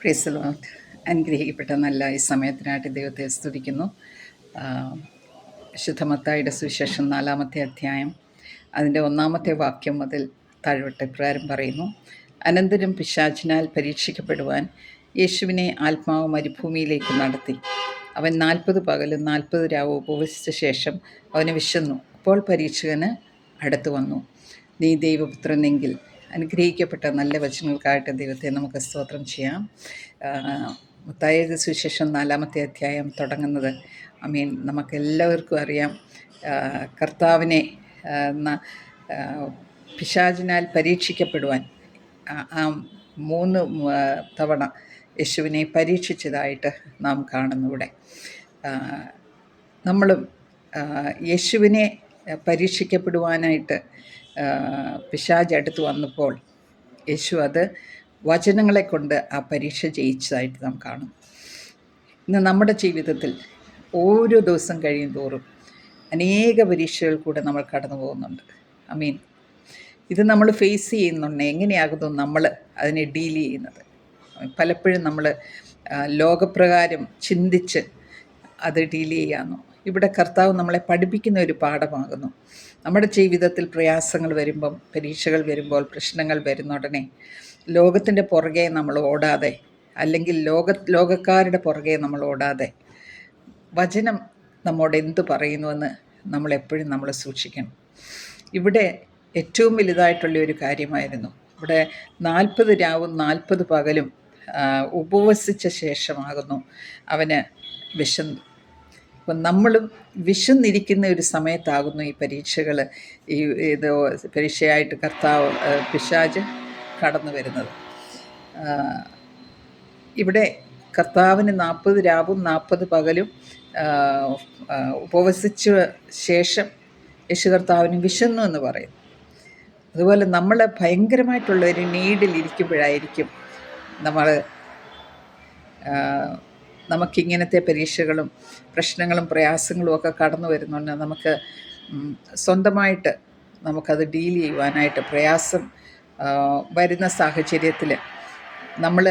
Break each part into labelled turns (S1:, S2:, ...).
S1: Praise Lord. അനുഗ്രഹിക്കപ്പെട്ട നല്ല ഈ സമയത്തിനായിട്ട് ദൈവത്തെ സ്തുതിക്കുന്നു. വിശുദ്ധ മത്തായിയുടെ സുവിശേഷം 4-ാമത്തെ അധ്യായം അതിൻ്റെ 1-ാമത്തെ വാക്യം മുതൽ താഴോട്ട് ഇപ്രകാരം പറയുന്നു. അനന്തരം പിശാചിനാൽ പരീക്ഷിക്കപ്പെടുവാൻ യേശുവിനെ ആത്മാവ് മരുഭൂമിയിലേക്ക് നടത്തി. അവൻ 40 പകലും 40 രാവും ഉപവസിച്ച ശേഷം അവന് വിശന്നു. അപ്പോൾ പരീക്ഷകന് അടുത്തു വന്നു, നീ ദൈവപുത്രനെങ്കിൽ. അനുഗ്രഹിക്കപ്പെട്ട നല്ല വചനങ്ങൾക്കായിട്ട് ദൈവത്തെ നമുക്ക് സ്തോത്രം ചെയ്യാം. മത്തായിയുടെ സുവിശേഷം 4-ാമത്തെ അധ്യായം തുടങ്ങുന്നത് നമുക്കെല്ലാവർക്കും അറിയാം. കർത്താവിനെ പിശാചിനാൽ പരീക്ഷിക്കപ്പെടുവാൻ 3 തവണ യേശുവിനെ പരീക്ഷിച്ചതായിട്ട് നാം കാണുന്നു. ഇവിടെ നമ്മളും യേശുവിനെ പരീക്ഷിക്കപ്പെടുവാനായിട്ട് പിശാച് അടുത്ത് വന്നപ്പോൾ യേശു അത് വചനങ്ങളെ കൊണ്ട് ആ പരീക്ഷ ജയിച്ചതായിട്ട് നാം കാണും. ഇന്ന് നമ്മുടെ ജീവിതത്തിൽ ഓരോ ദിവസം കഴിയും തോറും അനേക പരീക്ഷകൾ കൂടെ നമ്മൾ കടന്നു പോകുന്നുണ്ട്. ഇത് നമ്മൾ ഫേസ് ചെയ്യുന്നുണ്ട്. എങ്ങനെയാകുന്നു നമ്മൾ അതിനെ ഡീൽ ചെയ്യുന്നത്? പലപ്പോഴും നമ്മൾ ലോകപ്രകാരം ചിന്തിച്ച് അത് ഡീൽ ചെയ്യാമെന്നു. ഇവിടെ കർത്താവ് നമ്മളെ പഠിപ്പിക്കുന്ന ഒരു പാഠമാകുന്നു. നമ്മുടെ ജീവിതത്തിൽ പ്രയാസങ്ങൾ വരുമ്പം, പരീക്ഷകൾ വരുമ്പോൾ, പ്രശ്നങ്ങൾ വരുന്ന ഉടനെ ലോകത്തിൻ്റെ പുറകെ നമ്മൾ ഓടാതെ, അല്ലെങ്കിൽ ലോകക്കാരുടെ പുറകെ നമ്മൾ ഓടാതെ, വചനം നമ്മോട് എന്ത് പറയുന്നുവെന്ന് നമ്മളെപ്പോഴും നമ്മൾ സൂക്ഷിക്കണം. ഇവിടെ ഏറ്റവും വലുതായിട്ടുള്ള ഒരു കാര്യമായിരുന്നു. ഇവിടെ 40 രാവും 40 പകലും ഉപവസിച്ച ശേഷമാകുന്നു അവന് വിശന്നു. അപ്പം നമ്മളും വിശന്നിരിക്കുന്ന ഒരു സമയത്താകുന്നു ഈ പരീക്ഷകൾ, ഇത് പരീക്ഷയായിട്ട് കർത്താവ് പിശാച് കടന്നു വരുന്നത്. ഇവിടെ കർത്താവിന് 40 രാവും 40 പകലും ഉപവസിച്ച ശേഷം യേശു കർത്താവിന് വിശന്നു എന്ന് പറയും. അതുപോലെ നമ്മൾ ഭയങ്കരമായിട്ടുള്ള ഒരു നീഡിലിരിക്കുമ്പോഴായിരിക്കും നമുക്കിങ്ങനത്തെ പരീക്ഷകളും പ്രശ്നങ്ങളും പ്രയാസങ്ങളും ഒക്കെ കടന്നു വരുന്നുണ്ട്. നമുക്ക് സ്വന്തമായിട്ട് നമുക്കത് ഡീൽ ചെയ്യുവാനായിട്ട് പ്രയാസം വരുന്ന സാഹചര്യത്തിൽ നമ്മൾ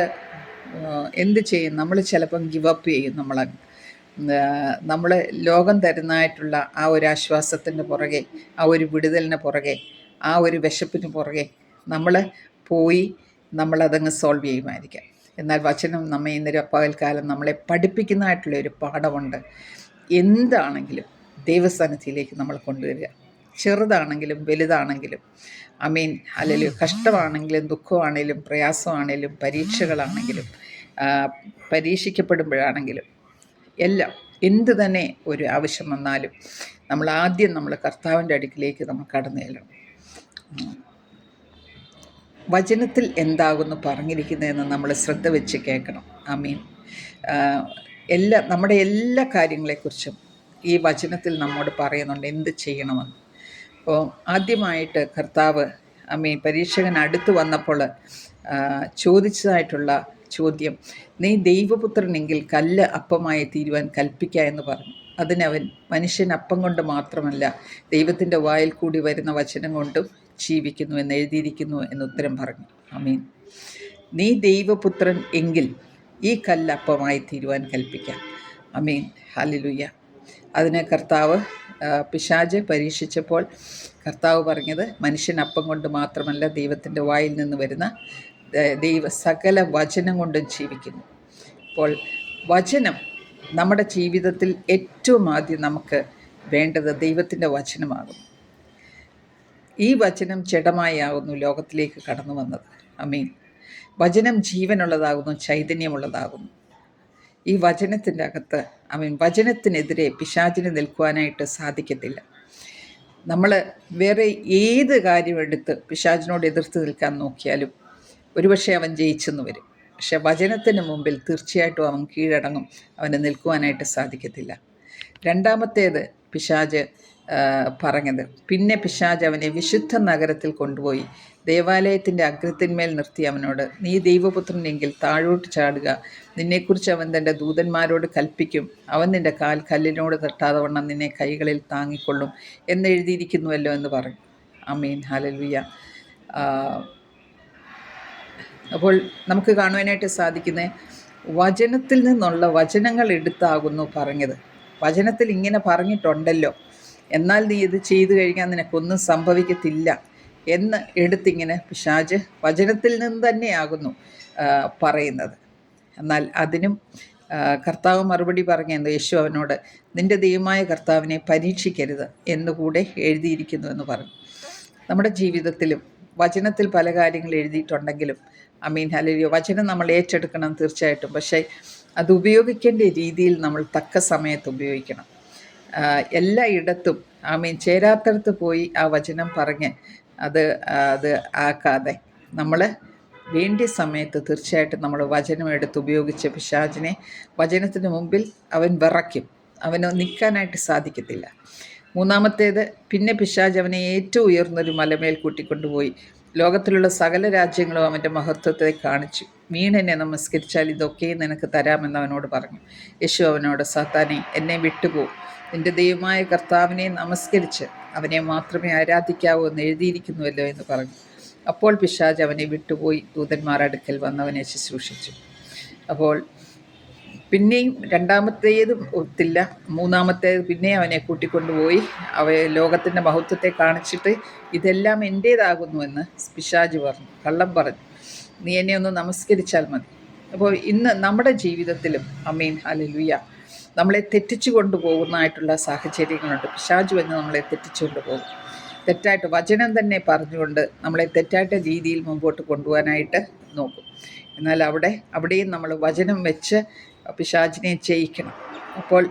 S1: എന്ത് ചെയ്യും? നമ്മൾ ചിലപ്പം ഗിവ് അപ്പ് ചെയ്യും. നമ്മൾ ലോകം തരുന്നതായിട്ടുള്ള ആ ഒരു ആശ്വാസത്തിൻ്റെ പുറകെ, ആ ഒരു വിടുതലിന് പുറകെ, ആ ഒരു വിശപ്പിന് പുറകെ നമ്മൾ പോയി നമ്മളതങ്ങ് സോൾവ് ചെയ്യുമായിരിക്കാം. എന്നാൽ വചനം നമ്മെ ഇന്നൊരു പകൽക്കാലം നമ്മളെ പഠിപ്പിക്കുന്നതായിട്ടുള്ളൊരു പാഠമുണ്ട്. എന്താണെങ്കിലും ദൈവസന്നിധിയിലേക്ക് നമ്മൾ കൊണ്ടുവരിക. ചെറുതാണെങ്കിലും വലുതാണെങ്കിലും, അല്ലെങ്കിൽ കഷ്ടമാണെങ്കിലും ദുഃഖമാണെങ്കിലും പ്രയാസമാണെങ്കിലും പരീക്ഷകളാണെങ്കിലും പരീക്ഷിക്കപ്പെടുമ്പോഴാണെങ്കിലും എല്ലാം എന്ത് തന്നെ ഒരു ആവശ്യം വന്നാലും നമ്മൾ കർത്താവിൻ്റെ അടുക്കിലേക്ക് നമ്മൾ കടന്നു ചെല്ലണം. വചനത്തിൽ എന്താകുന്നു പറഞ്ഞിരിക്കുന്നതെന്ന് നമ്മൾ ശ്രദ്ധ വെച്ച് കേൾക്കണം. നമ്മുടെ എല്ലാ കാര്യങ്ങളെക്കുറിച്ചും ഈ വചനത്തിൽ നമ്മോട് പറയുന്നുണ്ട് എന്ത് ചെയ്യണമെന്ന്. അപ്പോൾ ആദ്യമായിട്ട് കർത്താവ് പരീക്ഷകൻ അടുത്ത് വന്നപ്പോൾ ചോദിച്ചതായിട്ടുള്ള ചോദ്യം, നീ ദൈവപുത്രനെങ്കിൽ കല്ല് അപ്പമായി തീരുവാൻ കൽപ്പിക്കുക എന്ന് പറഞ്ഞു. അതിനവൻ, മനുഷ്യൻ അപ്പം കൊണ്ട് മാത്രമല്ല ദൈവത്തിൻ്റെ വായിൽ കൂടി വരുന്ന വചനം കൊണ്ടും ജീവിക്കുന്നു എന്ന് എഴുതിയിരിക്കുന്നു എന്ന് ഉത്തരം പറഞ്ഞു. നീ ദൈവപുത്രൻ എങ്കിൽ ഈ കല്ല് അപ്പമായി തീരുവാൻ കൽപ്പിക്കാം. ഹല്ലേലൂയ. അതിന് കർത്താവ് പിശാച് പരീക്ഷിച്ചപ്പോൾ കർത്താവ് പറഞ്ഞത്, മനുഷ്യൻ അപ്പം കൊണ്ട് മാത്രമല്ല ദൈവത്തിൻ്റെ വായിൽ നിന്ന് വരുന്ന സകല വചനം കൊണ്ടും ജീവിക്കുന്നു. അപ്പോൾ വചനം നമ്മുടെ ജീവിതത്തിൽ ഏറ്റവും ആദ്യം നമുക്ക് വേണ്ടത് ദൈവത്തിൻ്റെ വചനമാകും. ഈ വചനം ജഡമായി ആകുന്നു ലോകത്തിലേക്ക് കടന്നു വന്നത്. വചനം ജീവനുള്ളതാകുന്നു, ചൈതന്യമുള്ളതാകുന്നു. ഈ വചനത്തിൻ്റെ അകത്ത് വചനത്തിനെതിരെ പിശാചിന് നിൽക്കുവാനായിട്ട് സാധിക്കത്തില്ല. നമ്മൾ വേറെ ഏത് കാര്യമെടുത്ത് പിശാചിനോട് എതിർത്ത് നിൽക്കാൻ നോക്കിയാലും ഒരുപക്ഷെ അവൻ ജയിച്ചെന്ന് വരും. പക്ഷെ വചനത്തിന് മുമ്പിൽ തീർച്ചയായിട്ടും അവൻ കീഴടങ്ങും. അവന് നിൽക്കുവാനായിട്ട് സാധിക്കത്തില്ല. രണ്ടാമത്തേത് പിശാച് പറഞ്ഞത്, പിന്നെ പിശാച് അവനെ വിശുദ്ധ നഗരത്തിൽ കൊണ്ടുപോയി ദേവാലയത്തിൻ്റെ അഗ്രത്തിന്മേൽ നിർത്തി അവനോട്, നീ ദൈവപുത്രനെങ്കിൽ താഴോട്ട് ചാടുക, നിന്നെക്കുറിച്ച് അവൻ തൻ്റെ ദൂതന്മാരോട് കൽപ്പിക്കും, അവൻ നിൻ്റെ കാൽ കല്ലിനോട് തട്ടാതെ വണ്ണം നിന്നെ കൈകളിൽ താങ്ങിക്കൊള്ളും എന്നെഴുതിയിരിക്കുന്നുവല്ലോ എന്ന് പറഞ്ഞു. ഹല്ലേലൂയ. അപ്പോൾ നമുക്ക് കാണുവാനായിട്ട് സാധിക്കുന്നത് വചനത്തിൽ നിന്നുള്ള വചനങ്ങൾ എടുത്താകുന്നു പറഞ്ഞത്. വചനത്തിൽ ഇങ്ങനെ പറഞ്ഞിട്ടുണ്ടല്ലോ, എന്നാൽ നീ ഇത് ചെയ്തു കഴിഞ്ഞാൽ നിനക്കൊന്നും സംഭവിക്കത്തില്ല എന്ന് എടുത്തിങ്ങനെ പിശാച് വചനത്തിൽ നിന്ന് തന്നെയാകുന്നു പറയുന്നത്. എന്നാൽ അതിനും കർത്താവ് മറുപടി പറഞ്ഞെന്ന് യേശു അവനോട്, നിൻ്റെ ദൈവമായ കർത്താവിനെ പരീക്ഷിക്കരുത് എന്നുകൂടെ എഴുതിയിരിക്കുന്നു എന്ന് പറഞ്ഞു. നമ്മുടെ ജീവിതത്തിലും വചനത്തിൽ പല കാര്യങ്ങൾ എഴുതിയിട്ടുണ്ടെങ്കിലും ഹല്ലേലൂയ, വചനം നമ്മൾ ഏറ്റെടുക്കണം തീർച്ചയായിട്ടും. പക്ഷേ അത് ഉപയോഗിക്കേണ്ട രീതിയിൽ നമ്മൾ തക്ക സമയത്ത് ഉപയോഗിക്കണം. എല്ലായിടത്തും ചേരാത്തടത്ത് പോയി ആ വചനം പറഞ്ഞ് അത് ആക്കാതെ നമ്മൾ വേണ്ടിയ സമയത്ത് തീർച്ചയായിട്ടും നമ്മൾ വചനം എടുത്ത് ഉപയോഗിച്ച് പിശാചിനെ വചനത്തിന് മുമ്പിൽ അവൻ വിറയ്ക്കും, അവന് നിൽക്കാനായിട്ട് സാധിക്കത്തില്ല. മൂന്നാമത്തേത്, പിന്നെ പിശാച് അവനെ ഏറ്റവും ഉയർന്നൊരു മലമേൽ കൂട്ടിക്കൊണ്ടുപോയി ലോകത്തിലുള്ള സകല രാജ്യങ്ങളും അവൻ്റെ മഹത്വത്തെ കാണിച്ചു. വീണെന്നെ നമസ്കരിച്ചാൽ ഇതൊക്കെ നിനക്ക് തരാമെന്ന് അവനോട് പറഞ്ഞു. യേശു അവനോട്, സാത്താനെ, എന്നെ വിട്ടുപോകും, നിൻ്റെ ദൈവമായ കർത്താവിനെ നമസ്കരിച്ച് അവനെ മാത്രമേ ആരാധിക്കാവൂ എന്ന് എഴുതിയിരിക്കുന്നുവല്ലോ എന്ന് പറഞ്ഞു. അപ്പോൾ പിശാച് അവനെ വിട്ടുപോയി ദൂതന്മാർ അടുക്കൽ വന്നവനെ ശുശ്രൂഷിച്ചു. അപ്പോൾ പിന്നെയും രണ്ടാമത്തേതും ഒത്തില്ല, മൂന്നാമത്തേത് പിന്നെ അവനെ കൂട്ടിക്കൊണ്ടുപോയി ലോകത്തിൻ്റെ മഹത്വത്തെ കാണിച്ചിട്ട് ഇതെല്ലാം എൻ്റേതാകുന്നുവെന്ന് പിശാച് പറഞ്ഞു, കള്ളം പറഞ്ഞു. നീ എന്നെ ഒന്ന് നമസ്കരിച്ചാൽ മതി. അപ്പോൾ ഇന്ന് നമ്മുടെ ജീവിതത്തിലും ഹല്ലേലൂയ, നമ്മളെ തെറ്റിച്ചു കൊണ്ടുപോകുന്നതായിട്ടുള്ള സാഹചര്യങ്ങളുണ്ട്. പിശാച് വന്ന് നമ്മളെ തെറ്റിച്ചു കൊണ്ടുപോകും. തെറ്റായിട്ട് വചനം തന്നെ പറഞ്ഞുകൊണ്ട് നമ്മളെ തെറ്റായിട്ട രീതിയിൽ മുമ്പോട്ട് കൊണ്ടുപോകാനായിട്ട് നോക്കും. എന്നാൽ അവിടെയും നമ്മൾ വചനം വെച്ച് പിശാചിനെ ജയിക്കണം. അപ്പോൾ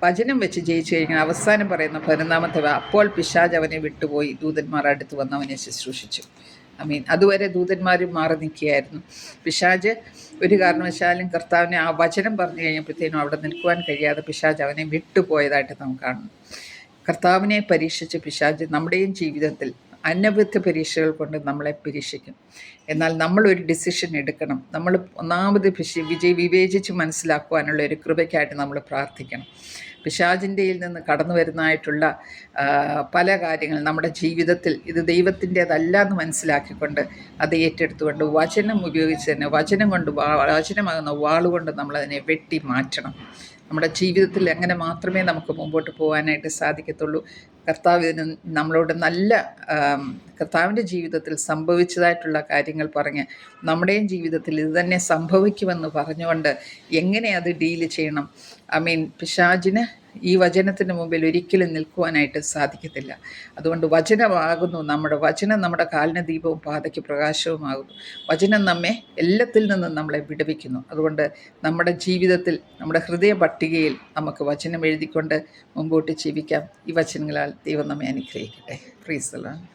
S1: വചനം വെച്ച് ജയിച്ചു കഴിഞ്ഞാൽ അവസാനം പറയുന്ന 11-ാമത്തെ, അപ്പോൾ പിശാച് അവനെ വിട്ടുപോയി ദൂതന്മാർ അടുത്ത് വന്ന് അവനെ ശുശ്രൂഷിച്ചു. അതുവരെ ദൂതന്മാരും മാറി നിൽക്കുകയായിരുന്നു. പിശാച് ഒരു കാരണവശാലും കർത്താവിനെ ആ വചനം പറഞ്ഞു കഴിഞ്ഞപ്പോഴത്തേനും അവിടെ നിൽക്കുവാൻ കഴിയാതെ പിശാച് അവനെ വിട്ടുപോയതായിട്ട് നമുക്ക് കാണുന്നു. കർത്താവിനെ പരീക്ഷിച്ച് പിശാച് നമ്മുടെയും ജീവിതത്തിൽ അനവധി പരീക്ഷകൾ കൊണ്ട് നമ്മളെ പരീക്ഷിക്കും. എന്നാൽ നമ്മളൊരു ഡിസിഷൻ എടുക്കണം. നമ്മൾ ഒന്നാമത് വിവേചിച്ച് മനസ്സിലാക്കുവാനുള്ള ഒരു കൃപയ്ക്കായിട്ട് നമ്മൾ പ്രാർത്ഥിക്കണം. പിശാചിൻ്റെയിൽ നിന്ന് കടന്നു വരുന്നതായിട്ടുള്ള പല കാര്യങ്ങൾ നമ്മുടെ ജീവിതത്തിൽ ഇത് ദൈവത്തിൻ്റേതല്ല എന്ന് മനസ്സിലാക്കിക്കൊണ്ട് അത് ഏറ്റെടുത്തുകൊണ്ട് വചനം ഉപയോഗിച്ച് തന്നെ വചനമാകുന്ന വാളുകൊണ്ട് നമ്മളതിനെ വെട്ടി മാറ്റണം. നമ്മുടെ ജീവിതത്തിൽ അങ്ങനെ മാത്രമേ നമുക്ക് മുമ്പോട്ട് പോകാനായിട്ട് സാധിക്കത്തുള്ളൂ. കർത്താവിന് നമ്മളോട് കർത്താവിൻ്റെ ജീവിതത്തിൽ സംഭവിച്ചതായിട്ടുള്ള കാര്യങ്ങൾ പറഞ്ഞ് നമ്മുടെയും ജീവിതത്തിൽ ഇത് തന്നെ സംഭവിക്കുമെന്ന് പറഞ്ഞുകൊണ്ട് എങ്ങനെ അത് ഡീല് ചെയ്യണം. പിശാചിന് ഈ വചനത്തിന് മുമ്പിൽ ഒരിക്കലും നിൽക്കുവാനായിട്ട് സാധിക്കത്തില്ല. അതുകൊണ്ട് വചനമാകുന്നു വചനം നമ്മുടെ കാലിന് ദീപവും പാതയ്ക്ക് പ്രകാശവുമാകുന്നു. വചനം നമ്മെ എല്ലാത്തിൽ നിന്നും നമ്മളെ വിടുവിക്കുന്നു. അതുകൊണ്ട് നമ്മുടെ ജീവിതത്തിൽ നമ്മുടെ ഹൃദയ പട്ടികയിൽ നമുക്ക് വചനം എഴുതിക്കൊണ്ട് മുമ്പോട്ട് ജീവിക്കാം. ഈ വചനങ്ങളാൽ ദൈവം നമ്മെ അനുഗ്രഹിക്കട്ടെ. Praise the Lord.